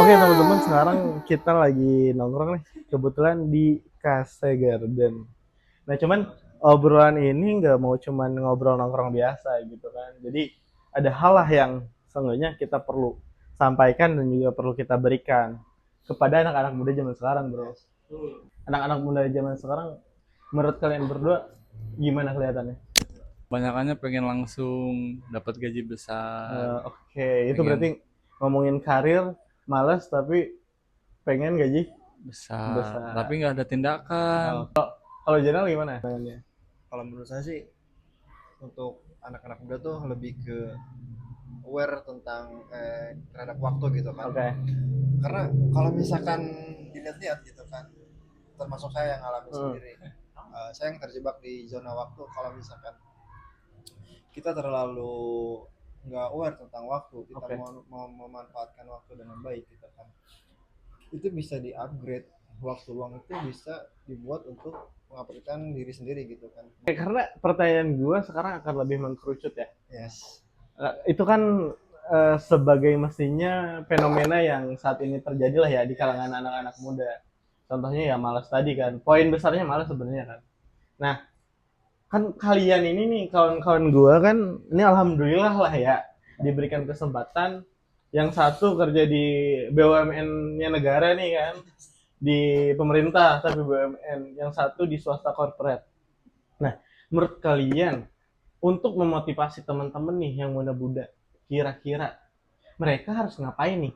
Oke teman-teman, sekarang kita lagi nongkrong nih, kebetulan di Cafe Garden. Nah cuman obrolan ini nggak mau cuman ngobrol nongkrong biasa gitu kan. Jadi ada hal lah yang seenggaknya kita perlu sampaikan dan juga perlu kita berikan kepada anak-anak muda zaman sekarang, bro. Anak-anak muda zaman sekarang, menurut kalian berdua gimana kelihatannya? Banyakannya pengen langsung dapat gaji besar, Oke, itu berarti pengen ngomongin karir, males tapi pengen gaji besar, tapi besar. nggak ada tindakan. Oh, kalau Jenal gimana? Kalau menurut saya sih untuk anak-anak muda tuh lebih ke aware tentang terhadap waktu gitu kan. Oke. Karena kalau misalkan dilihat-lihat gitu kan, termasuk saya yang alami Hmm. sendiri, saya yang terjebak di zona waktu. Kalau misalkan kita terlalu nggak aware tentang waktu, kita Oke. mau memanfaatkan waktu dengan baik gitu kan, itu bisa di-upgrade. Waktu luang itu bisa dibuat untuk mengupgradekan diri sendiri gitu kan. Karena pertanyaan gue sekarang akan lebih mengkerucut ya. Yes. Itu kan sebagai mestinya fenomena yang saat ini terjadi lah ya di kalangan anak-anak muda. Contohnya ya malas tadi kan. Poin besarnya malas sebenarnya kan. Nah, kan kalian ini nih kawan-kawan gue kan ini alhamdulillah lah ya diberikan kesempatan, yang satu kerja di BUMN-nya negara nih kan, di pemerintah tapi BUMN, yang satu di swasta corporate. Nah, menurut kalian untuk memotivasi teman-teman nih yang muda-muda, kira-kira mereka harus ngapain nih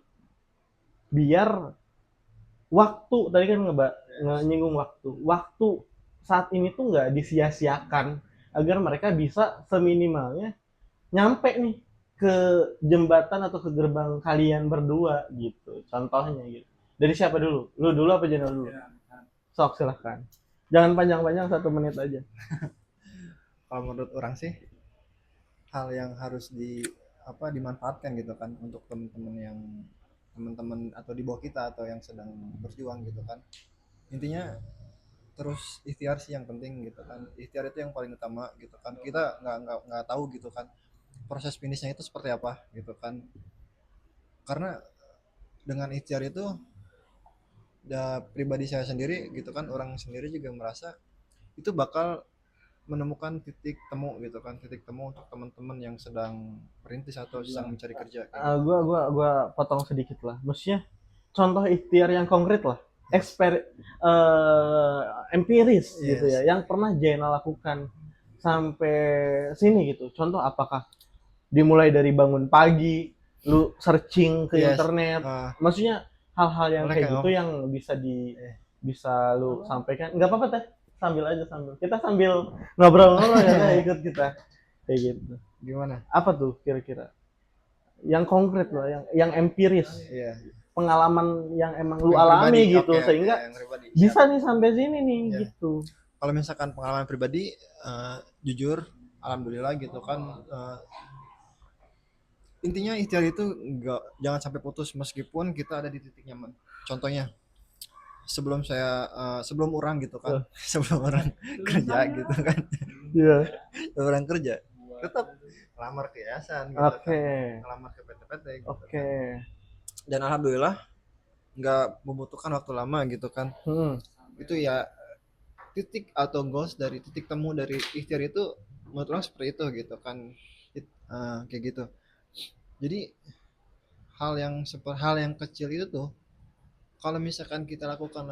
biar waktu tadi kan nyinggung waktu saat ini tuh nggak disia-siakan, agar mereka bisa seminimalnya nyampe nih ke jembatan atau ke gerbang kalian berdua gitu, contohnya gitu. Dari siapa dulu, lu dulu apa Jenal dulu? Sok silahkan, jangan panjang-panjang, 1 menit aja. Kalau menurut orang sih hal yang harus dimanfaatkan gitu kan untuk teman-teman atau di bawah kita atau yang sedang berjuang gitu kan. Intinya terus ikhtiar sih yang penting gitu kan. Ikhtiar itu yang paling utama gitu kan. Kita nggak tahu gitu kan proses finishnya itu seperti apa gitu kan. Karena dengan ikhtiar itu pribadi saya sendiri gitu kan, orang sendiri juga merasa itu bakal menemukan titik temu gitu kan, titik temu untuk teman-teman yang sedang merintis atau sedang mencari kerja kayak gitu. Gua potong sedikit lah, maksudnya contoh ikhtiar yang konkret lah, Yes. empiris gitu ya, Yes. yang pernah Jaina lakukan sampai sini gitu. Contoh apakah dimulai dari bangun pagi, lu searching ke Yes. internet, maksudnya hal-hal yang Boleh kayak Kang gitu Om. yang bisa lu sampaikan. Nggak apa-apa teh, sambil aja, kita sambil ngobrol-ngobrol ya teh, ikut kita kayak gitu. Gimana? Apa tuh kira-kira yang konkret loh, yang empiris, Iya. pengalaman yang emang lu Yang pribadi. alami gitu, Oke, sehingga yang pribadi. bisa nih sampai sini nih Iya. gitu. Kalau misalkan pengalaman pribadi, jujur, alhamdulillah gitu kan. Intinya ikhtiar itu jangan sampai putus meskipun kita ada di titik nyaman. Contohnya, sebelum orang gitu kan, sebelum orang kerja gitu kan, Iya. orang kerja tetap ngelamar ke yayasan gitu Oke. kan, ngelamar ke PT-PT gitu Oke. kan. Dan alhamdulillah nggak membutuhkan waktu lama gitu kan. Itu ya titik atau goals dari titik temu dari ikhtiar itu menurut orang seperti itu gitu kan. Kayak gitu. Jadi hal yang kecil itu tuh kalau misalkan kita lakukan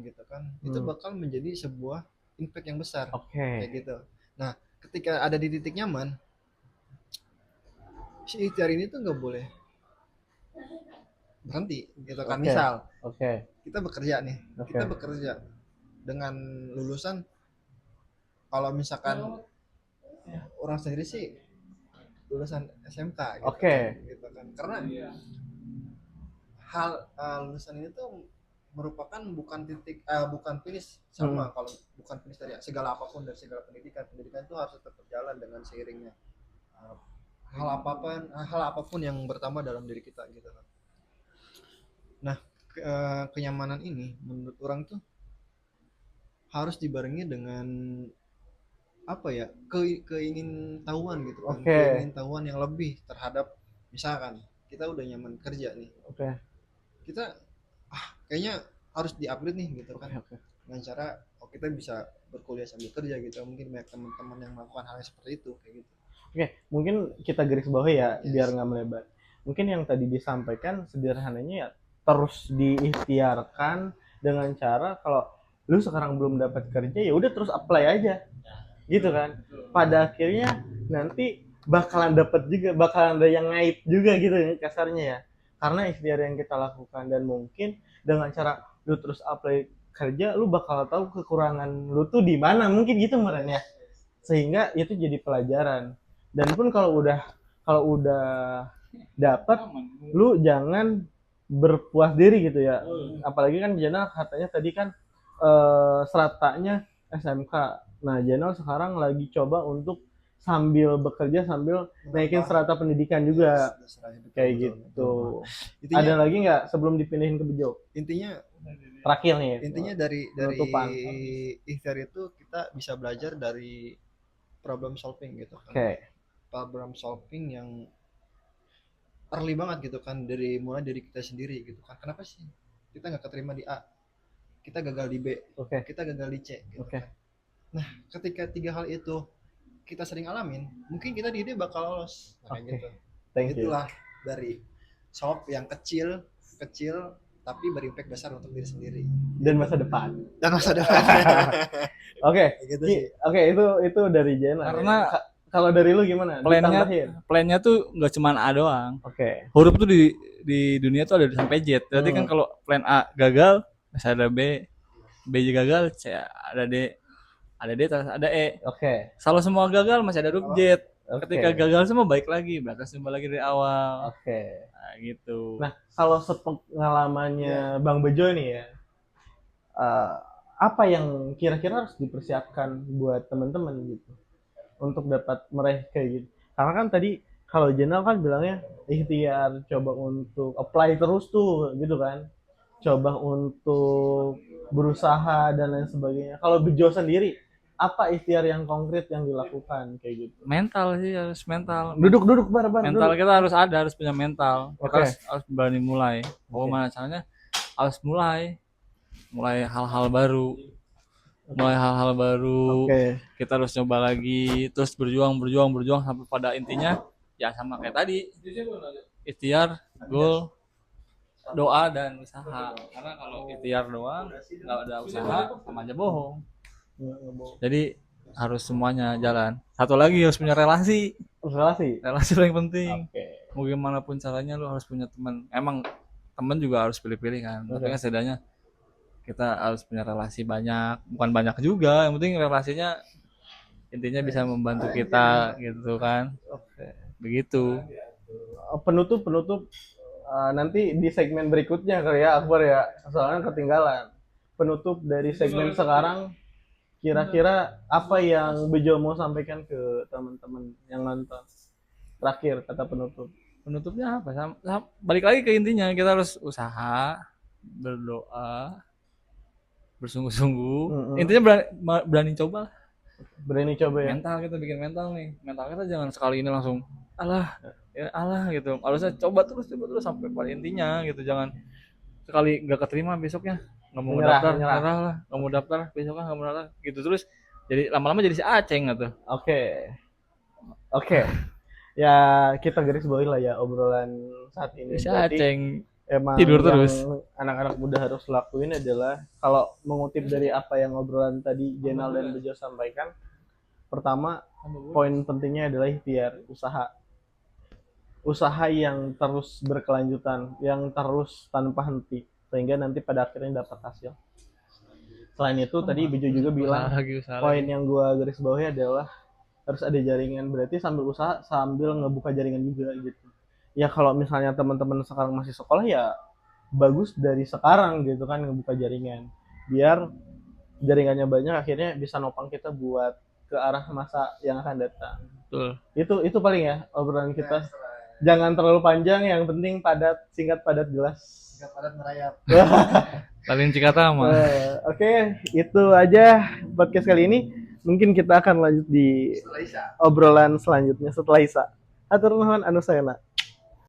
gitu kan, itu bakal menjadi sebuah impact yang besar. Kayak gitu. Nah, ketika ada di titik nyaman, si ikhtiar ini tuh nggak boleh berhenti gitu kan. Misal kita bekerja nih, kita bekerja dengan lulusan, kalau misalkan orang sendiri sih lulusan SMK gitu kan, gitu kan. Karena lulusan ini tuh merupakan bukan finish sama. Kalau bukan finish dari segala apapun, dari segala pendidikan itu harus tetap berjalan dengan seiringnya hal apapun yang bertambah dalam diri kita gitu kan. Nah, kenyamanan ini menurut orang tuh harus dibarengi dengan apa ya, keingintahuan gitu kan. Keingintahuan yang lebih terhadap, misalkan kita udah nyaman kerja nih, kita kayaknya harus di-upgrade nih gitu kan. Oke. Dengan cara kita bisa berkuliah sambil kerja gitu. Mungkin banyak teman-teman yang melakukan hal yang seperti itu kayak gitu. Oke, mungkin kita garis bawahi ya Yes. biar nggak melebar. Mungkin yang tadi disampaikan sederhananya ya terus diikhtiarkan dengan cara kalau lu sekarang belum dapat kerja ya udah terus apply aja. Gitu kan. Pada akhirnya nanti bakalan dapat juga, bakalan ada yang ngait juga gitu ya kasarnya ya. Karena ikhtiar yang kita lakukan dan mungkin dengan cara lu terus apply kerja lu bakal tahu kekurangan lu tuh di mana mungkin gitu meren ya. Sehingga itu jadi pelajaran. Dan pun kalau udah dapat lu jangan berpuas diri gitu ya. Apalagi kan Jenal katanya tadi kan seratanya SMK. Nah, Jenal sekarang lagi coba untuk sambil bekerja sambil naikin strata pendidikan juga. Yes, dasar hidup. Kayak Betul, gitu. betul. Ada lagi nggak sebelum dipindahin ke Bejo? Intinya Terakhir nih. dari Penutupan. ikhtiar itu kita bisa belajar dari problem solving gitu kan. Oke. Problem solving yang early banget gitu kan, mulai dari kita sendiri gitu kan. Kenapa sih kita nggak keterima di A, kita gagal di B, Oke. kita gagal di C gitu Oke. kan. Nah, ketika 3 hal itu kita sering alamin, mungkin kita di D bakal lolos. Nah, kayak Oke. gitu. Thank you. Itulah dari solve yang kecil tapi berimpact besar untuk diri sendiri Dan masa depan. dan masa depan. Oke. Gitu sih. Oke, itu dari Jenal. Karena kalau dari lu gimana? Ditambahin. plannya tuh nggak cuma A doang. Oke. Huruf tuh di dunia tuh ada sampai Z. Berarti kan kalau plan A gagal, masih ada B, B juga gagal, C ada D, terus ada E. Oke. Kalau semua gagal masih ada huruf Z. Oke. Ketika gagal semua baik lagi, berarti semua lagi dari awal. Oke. Nah, gitu. Nah, kalau sepengalamannya Bang Bejo nih ya, apa yang kira-kira harus dipersiapkan buat teman-teman gitu untuk dapat meraih kayak gitu? Karena kan tadi kalau Jenal kan bilangnya ikhtiar, coba untuk apply terus tuh gitu kan, coba untuk berusaha dan lain sebagainya. Kalau Bejo sendiri, apa ikhtiar yang konkret yang dilakukan kayak gitu? Mental sih, harus mental. Duduk bareng. Mental kita harus punya mental. Kita Oke. harus berani mulai. Bagaimana caranya? Harus mulai hal-hal baru. Oke. Kita harus coba lagi, terus berjuang sampai pada intinya ya sama kayak tadi. Ikhtiar, goal, doa dan usaha. Karena kalau ikhtiar doang nggak ada usaha sama aja bohong. Jadi harus semuanya jalan. Satu lagi harus punya relasi paling penting. Oke. Mau gimana pun caranya lu harus punya teman. Emang teman juga harus pilih-pilih kan. Tapi kan setidaknya kita harus punya relasi banyak, bukan banyak juga, yang penting relasinya intinya bisa membantu kita gitu kan. Oke. Begitu. Penutup nanti di segmen berikutnya kali ya Akbar ya, soalnya ketinggalan. Penutup dari segmen sekarang, kira-kira apa yang Bejo mau sampaikan ke teman-teman yang nonton? Terakhir kata penutup. Penutupnya apa? Balik lagi ke intinya, kita harus usaha, berdoa, bersungguh-sungguh. Intinya berani coba. Berani coba ya. Mental, kita bikin mental nih. Mental kita jangan sekali ini langsung alah gitu. Harusnya coba terus sampai pada intinya gitu. Jangan sekali nggak keterima besoknya nggak mau daftar, nyerah lah, nggak mau daftar besoknya nggak mau daftar gitu terus. Jadi lama-lama jadi si aceng gitu. Oke. Ya kita garis bawahi lah ya obrolan saat ini. Si aceng emang tidur yang terus. Anak-anak muda harus lakuin adalah, kalau mengutip dari apa yang obrolan tadi Jenal dan Bejo sampaikan, pertama poin pentingnya adalah ikhtiar, usaha yang terus berkelanjutan, yang terus tanpa henti, sehingga nanti pada akhirnya dapat hasil. Selain itu tadi Bejo juga bilang poin yang gua garis bawahi adalah harus ada jaringan, berarti sambil usaha sambil ngebuka jaringan juga gitu. Ya kalau misalnya teman-teman sekarang masih sekolah ya bagus dari sekarang gitu kan ngebuka jaringan, biar jaringannya banyak, akhirnya bisa nopang kita buat ke arah masa yang akan datang. Betul. Itu paling ya obrolan kita. Jangan terlalu panjang, yang penting padat, singkat, padat, jelas. Singkat, padat, merayap. Paling Cikata mah. Oke, itu aja podcast kali ini. Mungkin kita akan lanjut di obrolan selanjutnya setelah Isa. Hatur nuhun anu saena.